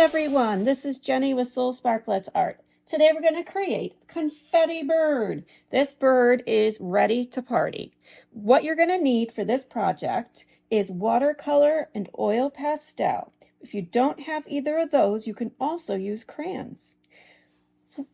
everyone, this is Jenny with Soul Sparklettes Art. Today we're going to create a confetti bird. This bird is ready to party. What you're going to need for this project is watercolor and oil pastel. If you don't have either of those, you can also use crayons.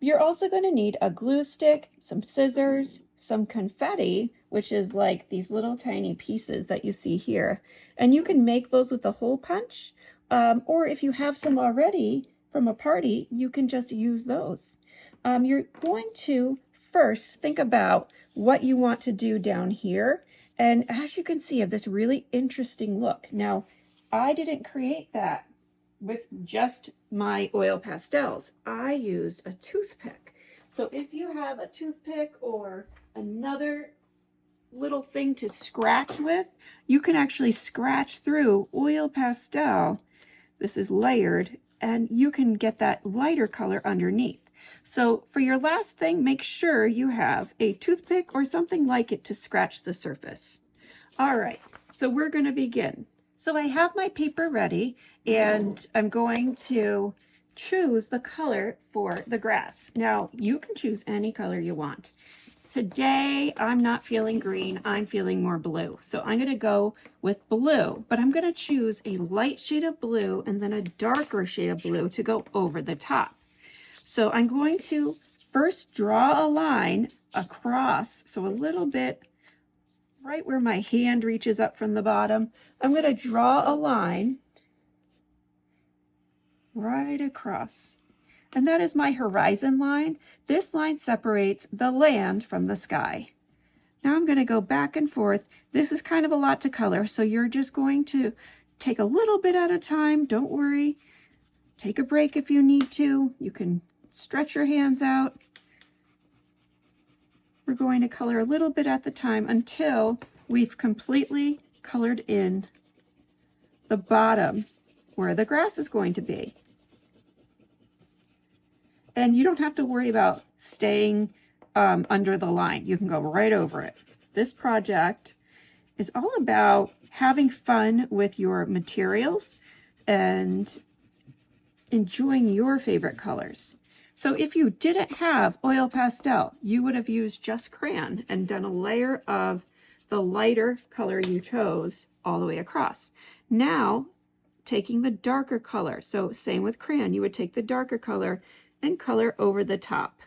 You're also going to need a glue stick, some scissors, some confetti, which is like these little tiny pieces that you see here. And you can make those with a hole punch. Or if you have some already from a party, you can just use those. You're going to first think about what you want to do down here. And as you can see, I have this really interesting look. Now, I didn't create that with just my oil pastels. I used a toothpick. So if you have a toothpick or another little thing to scratch with, you can actually scratch through oil pastel. This is layered, and you can get that lighter color underneath. So for your last thing, make sure you have a toothpick or something like it to scratch the surface. All right, so we're going to begin. So I have my paper ready, and I'm going to choose the color for the grass. Now, you can choose any color you want. Today, I'm not feeling green, I'm feeling more blue. So I'm going to go with blue, but I'm going to choose a light shade of blue and then a darker shade of blue to go over the top. So I'm going to first draw a line across, so a little bit right where my hand reaches up from the bottom. I'm going to draw a line right across. And that is my horizon line. This line separates the land from the sky. Now I'm going to go back and forth. This is kind of a lot to color, so you're just going to take a little bit at a time. Don't worry. Take a break if you need to. You can stretch your hands out. We're going to color a little bit at the time until we've completely colored in the bottom where the grass is going to be. And you don't have to worry about staying under the line. You can go right over it. This project is all about having fun with your materials and enjoying your favorite colors. So if you didn't have oil pastel, you would have used just crayon and done a layer of the lighter color you chose all the way across. Now, taking the darker color, so same with crayon, you would take the darker color and color over the top.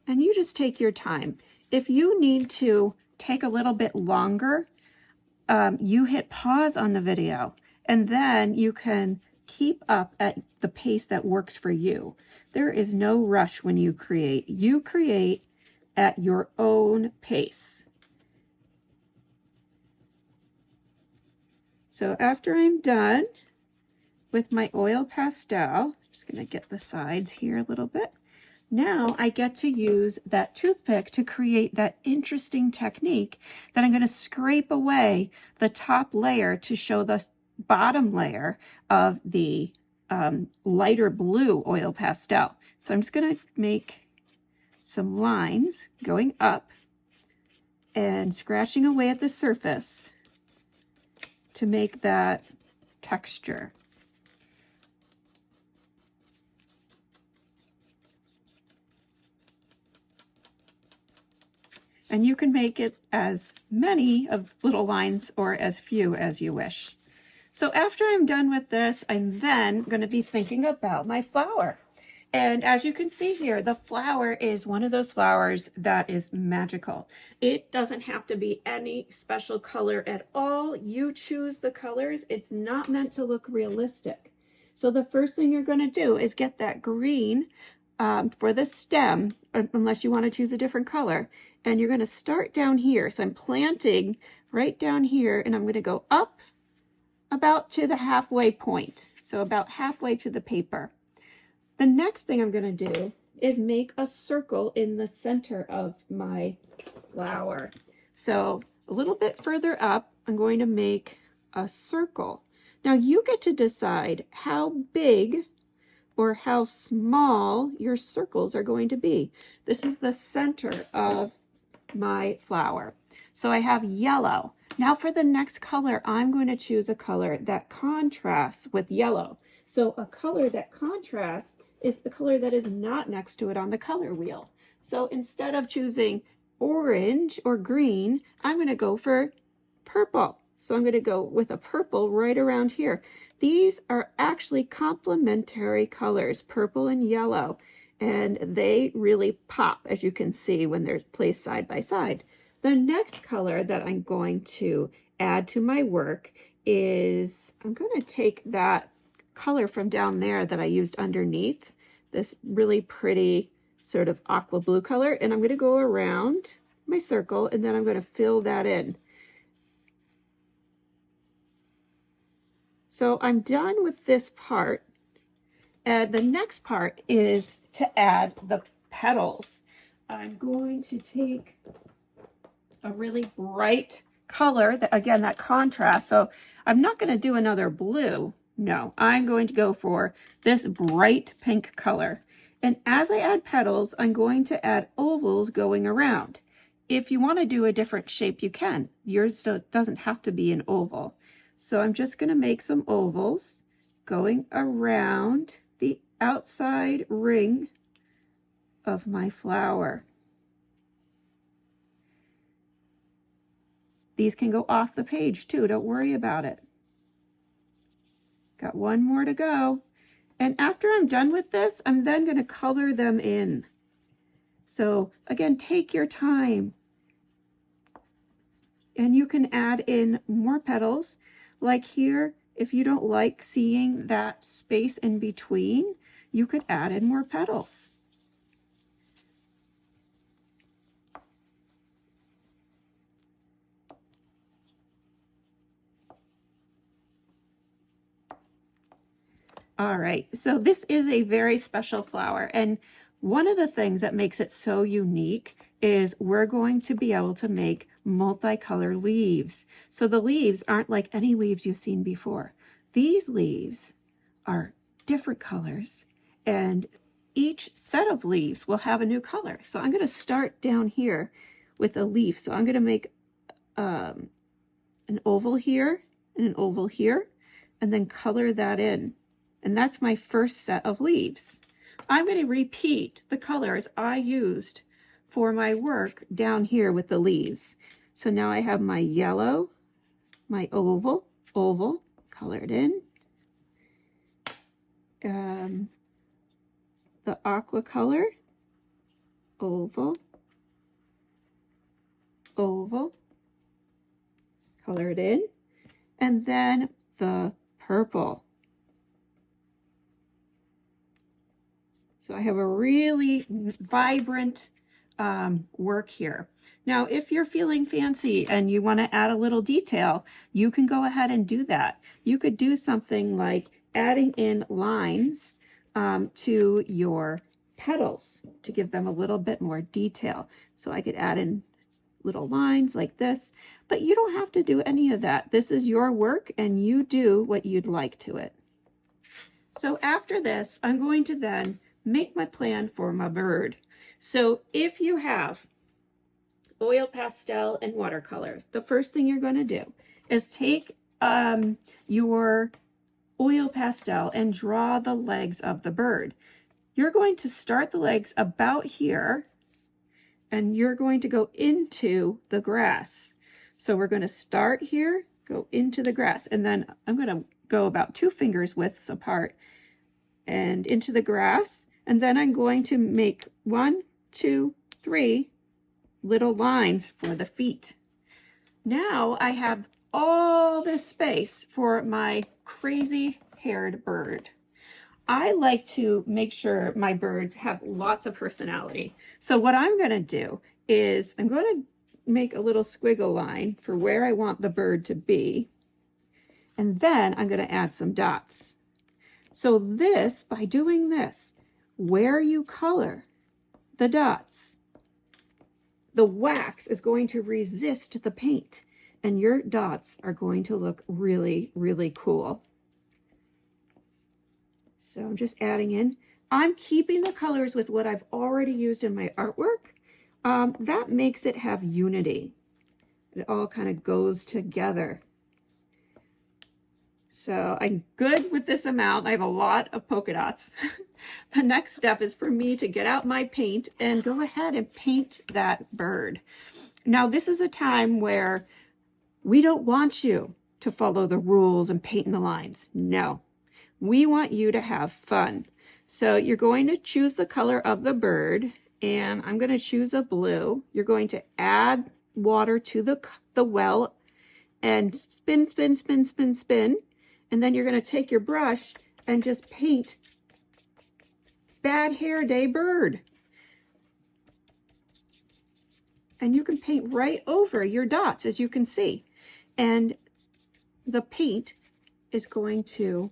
And you just take your time. If you need to take a little bit longer, you hit pause on the video, and then you can keep up at the pace that works for you. There is no rush when you create. You create at your own pace. So after I'm done with my oil pastel, I'm just going to get the sides here a little bit. Now I get to use that toothpick to create that interesting technique that I'm going to scrape away the top layer to show the bottom layer of the lighter blue oil pastel. So I'm just going to make some lines going up and scratching away at the surface to make that texture. And you can make it as many of little lines or as few as you wish. So after I'm done with this, I'm then going to be thinking about my flower. And as you can see here, the flower is one of those flowers that is magical. It doesn't have to be any special color at all. You choose the colors. It's not meant to look realistic. So the first thing you're going to do is get that green for the stem, unless you want to choose a different color. And you're going to start down here. So I'm planting right down here, and I'm going to go up about to the halfway point. So about halfway to the paper. The next thing I'm going to do is make a circle in the center of my flower. So a little bit further up, I'm going to make a circle. Now you get to decide how big or how small your circles are going to be. This is the center of my flower. So I have yellow. Now for the next color, I'm going to choose a color that contrasts with yellow. So a color that contrasts is the color that is not next to it on the color wheel. So instead of choosing orange or green, I'm going to go for purple. So I'm going to go with a purple right around here. These are actually complementary colors, purple and yellow, and they really pop, as you can see when they're placed side by side. The next color that I'm going to add to my work is, I'm going to take that color from down there that I used underneath, this really pretty sort of aqua blue color, and I'm going to go around my circle, and then I'm going to fill that in. So I'm done with this part, and the next part is to add the petals. I'm going to take a really bright color, that again, that contrast. So I'm not going to do another blue. No, I'm going to go for this bright pink color. And as I add petals, I'm going to add ovals going around. If you want to do a different shape, you can. Yours doesn't have to be an oval. So I'm just going to make some ovals going around the outside ring of my flower. These can go off the page too, don't worry about it. Got one more to go. And after I'm done with this, I'm then going to color them in. So again, take your time. And you can add in more petals. Like here, if you don't like seeing that space in between, you could add in more petals. All right, so this is a very special flower, and one of the things that makes it so unique is we're going to be able to make multicolor leaves. So the leaves aren't like any leaves you've seen before. These leaves are different colors, and each set of leaves will have a new color. So I'm going to start down here with a leaf. So I'm going to make an oval here and an oval here, and then color that in. And that's my first set of leaves. I'm going to repeat the colors I used for my work down here with the leaves. So now I have my yellow, my oval, colored in. The aqua color, oval, colored in. And then the purple. So I have a really vibrant work here. Now, if you're feeling fancy and you want to add a little detail, you can go ahead and do that. You could do something like adding in lines to your petals to give them a little bit more detail. So I could add in little lines like this, but you don't have to do any of that. This is your work and you do what you'd like to it. So after this, I'm going to then make my plan for my bird. So if you have oil pastel and watercolors, the first thing you're going to do is take your oil pastel and draw the legs of the bird. You're going to start the legs about here, and you're going to go into the grass. So we're going to start here, go into the grass, and then I'm going to go about 2 fingers widths apart and into the grass. And then I'm going to make 1, 2, 3 little lines for the feet. Now I have all this space for my crazy haired bird. I like to make sure my birds have lots of personality. So what I'm going to do is I'm going to make a little squiggle line for where I want the bird to be. And then I'm going to add some dots. So this, by doing this, where you color the dots, the wax is going to resist the paint, and your dots are going to look really, really cool. So I'm just adding in. I'm keeping the colors with what I've already used in my artwork. That makes it have unity. It all kind of goes together. So I'm good with this amount. I have a lot of polka dots. The next step is for me to get out my paint and go ahead and paint that bird. Now, this is a time where we don't want you to follow the rules and paint in the lines. No, we want you to have fun. So you're going to choose the color of the bird, and I'm going to choose a blue. You're going to add water to the well and spin, spin, spin, spin, spin. And then you're going to take your brush and just paint Bad Hair Day bird. And you can paint right over your dots, as you can see. And the paint is going to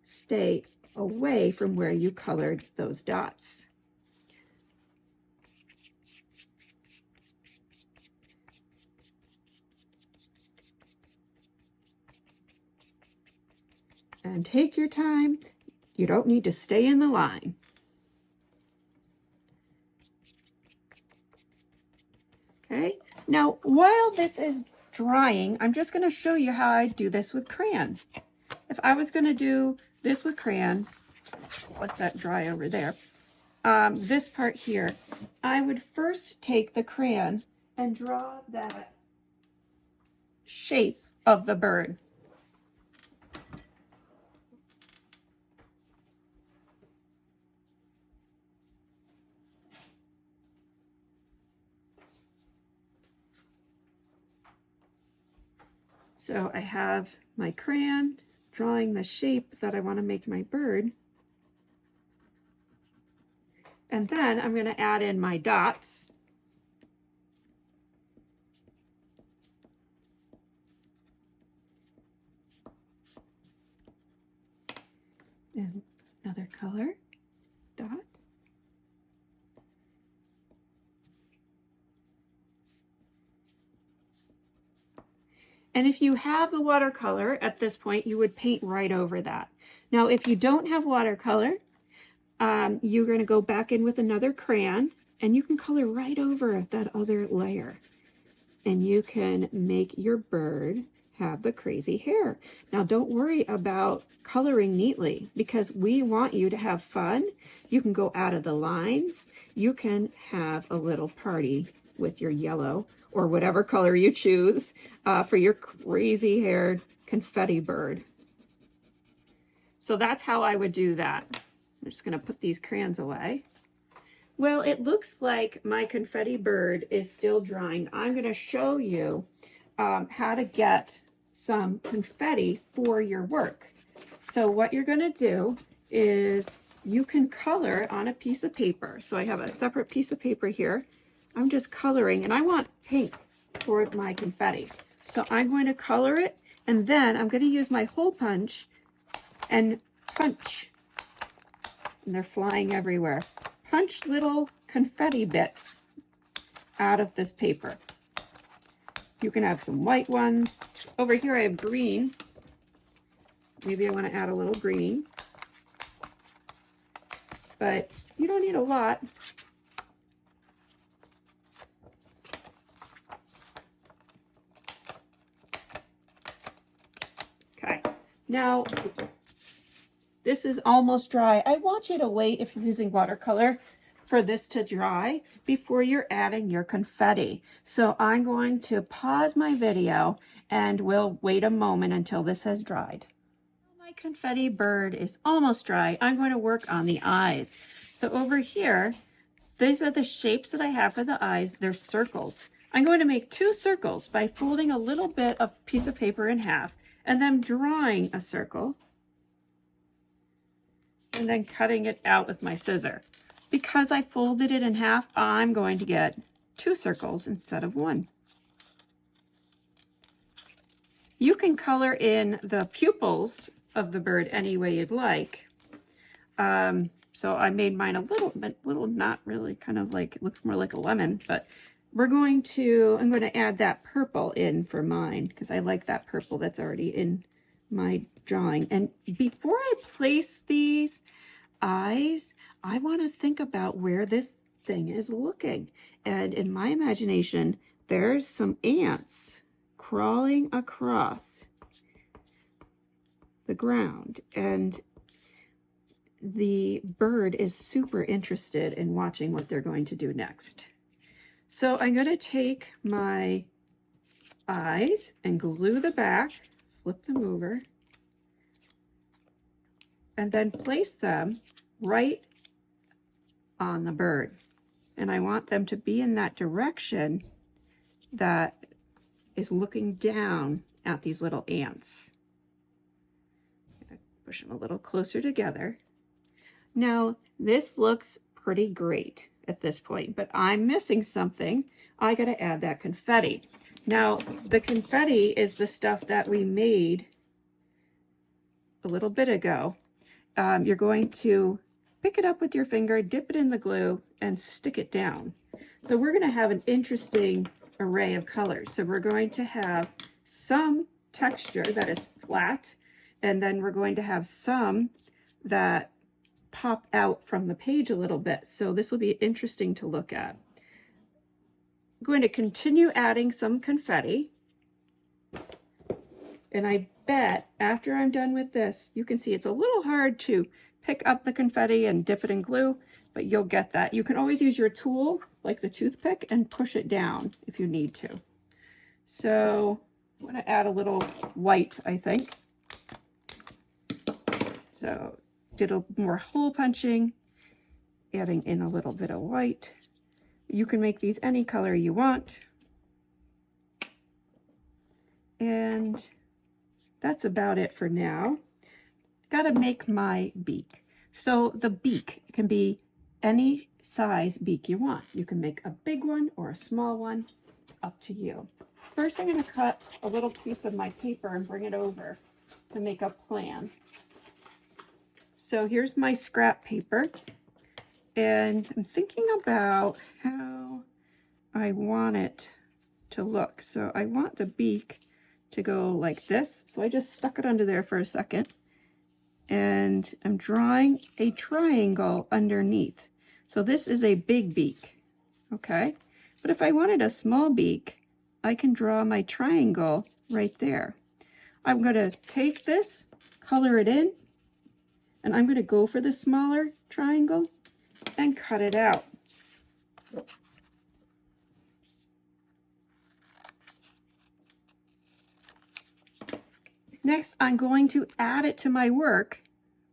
stay away from where you colored those dots. And take your time. You don't need to stay in the line. Okay, now while this is drying, I'm just going to show you how I do this with crayon. If I was going to do this with crayon, let that dry over there, this part here, I would first take the crayon and draw that shape of the bird. So I have my crayon drawing the shape that I want to make my bird. And then I'm going to add in my dots. And another color dot. And if you have the watercolor at this point, you would paint right over that. Now, if you don't have watercolor, you're going to go back in with another crayon and you can color right over that other layer. And you can make your bird have the crazy hair. Now, don't worry about coloring neatly because we want you to have fun. You can go out of the lines. You can have a little party with your yellow or whatever color you choose for your crazy haired confetti bird. So that's how I would do that. I'm just going to put these crayons away. Well, it looks like my confetti bird is still drying. I'm going to show you how to get some confetti for your work. So what you're going to do is you can color on a piece of paper. So I have a separate piece of paper here. I'm just coloring, and I want pink for my confetti. So I'm going to color it, and then I'm going to use my hole punch and punch. And they're flying everywhere. Punch little confetti bits out of this paper. You can have some white ones. Over here I have green. Maybe I want to add a little green. But you don't need a lot. Okay, now this is almost dry. I want you to wait, if you're using watercolor, for this to dry before you're adding your confetti. So I'm going to pause my video and we'll wait a moment until this has dried. My confetti bird is almost dry. I'm going to work on the eyes. So over here, these are the shapes that I have for the eyes. They're circles. I'm going to make 2 circles by folding a little bit of piece of paper in half and then drawing a circle and then cutting it out with my scissor. Because I folded it in half, I'm going to get 2 circles instead of 1. You can color in the pupils of the bird any way you'd like. So I made mine a little not really, kind of like, it looks more like a lemon, but I'm going to add that purple in for mine because I like that purple that's already in my drawing. And before I place these eyes, I want to think about where this thing is looking. And in my imagination, there's some ants crawling across the ground, and the bird is super interested in watching what they're going to do next. So I'm going to take my eyes and glue the back, flip them over, and then place them right on the bird. And I want them to be in that direction that is looking down at these little ants. Push them a little closer together. Now, this looks pretty great at this point, but I'm missing something. I got to add that confetti. Now, the confetti is the stuff that we made a little bit ago. You're going to pick it up with your finger, dip it in the glue, and stick it down. So we're going to have an interesting array of colors. So we're going to have some texture that is flat, and then we're going to have some that pop out from the page a little bit. So this will be interesting to look at. I'm going to continue adding some confetti. And I bet after I'm done with this, you can see it's a little hard to pick up the confetti and dip it in glue, but you'll get that. You can always use your tool, like the toothpick, and push it down if you need to. So I'm going to add a little white, I think. So did a more hole punching, adding in a little bit of white. You can make these any color you want. And that's about it for now. Got to make my beak. So the beak can be any size beak you want. You can make a big one or a small one. It's up to you. First, I'm going to cut a little piece of my paper and bring it over to make a plan. So here's my scrap paper, and I'm thinking about how I want it to look. So I want the beak to go like this. So I just stuck it under there for a second, and I'm drawing a triangle underneath. So this is a big beak, okay? But if I wanted a small beak, I can draw my triangle right there. I'm going to take this, color it in, and I'm going to go for the smaller triangle and cut it out. Next, I'm going to add it to my work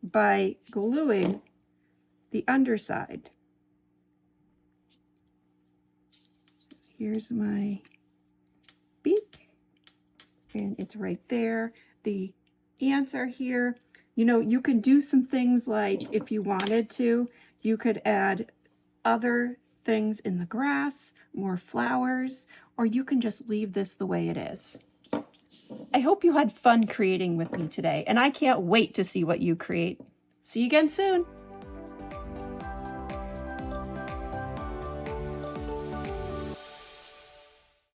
by gluing the underside. Here's my beak, and it's right there. The ants are here. You know, you could do some things like, if you wanted to, you could add other things in the grass, more flowers, or you can just leave this the way it is. I hope you had fun creating with me today, and I can't wait to see what you create. See you again soon.